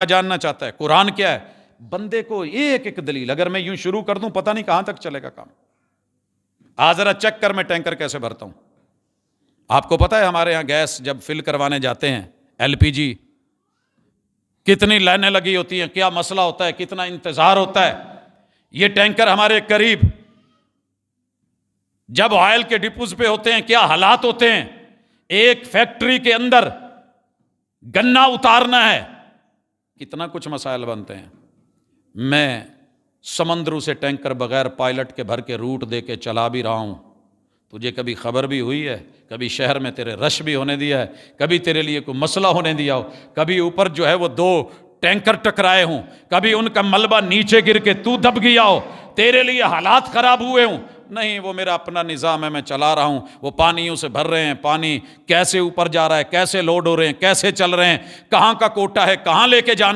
جاننا چاہتا ہے، قرآن کیا ہے، بندے کو ایک ایک دلیل اگر میں یوں شروع کر دوں پتہ نہیں کہاں تک چلے گا کام۔ ذرا چیک کر میں ٹینکر کیسے بھرتا ہوں۔ آپ کو پتہ ہے ہمارے ہاں گیس جب فل کروانے جاتے ہیں LPG کتنی لائنیں لگی ہوتی ہیں، کیا مسئلہ ہوتا ہے، کتنا انتظار ہوتا ہے۔ یہ ٹینکر ہمارے قریب جب آئل کے ڈپوز پہ ہوتے ہیں کیا حالات ہوتے ہیں۔ ایک فیکٹری کے اندر گنا اتارنا ہے، کتنا کچھ مسائل بنتے ہیں۔ میں سمندروں سے ٹینکر بغیر پائلٹ کے بھر کے روٹ دے کے چلا بھی رہا ہوں، تجھے کبھی خبر بھی ہوئی ہے، کبھی شہر میں تیرے رش بھی ہونے دیا ہے، کبھی تیرے لیے کوئی مسئلہ ہونے دیا ہو، کبھی اوپر جو ہے وہ 2 ٹینکر ٹکرائے ہوں، کبھی ان کا ملبہ نیچے گر کے تو دب گیا ہو، تیرے لیے حالات خراب ہوئے ہوں؟ نہیں، وہ میرا اپنا نظام ہے، میں چلا رہا ہوں۔ وہ پانیوں سے بھر رہے ہیں، پانی کیسے اوپر جا رہا ہے، کیسے لوڈ ہو رہے ہیں، کیسے چل رہے ہیں، کہاں کا کوٹا ہے، کہاں لے کے جانا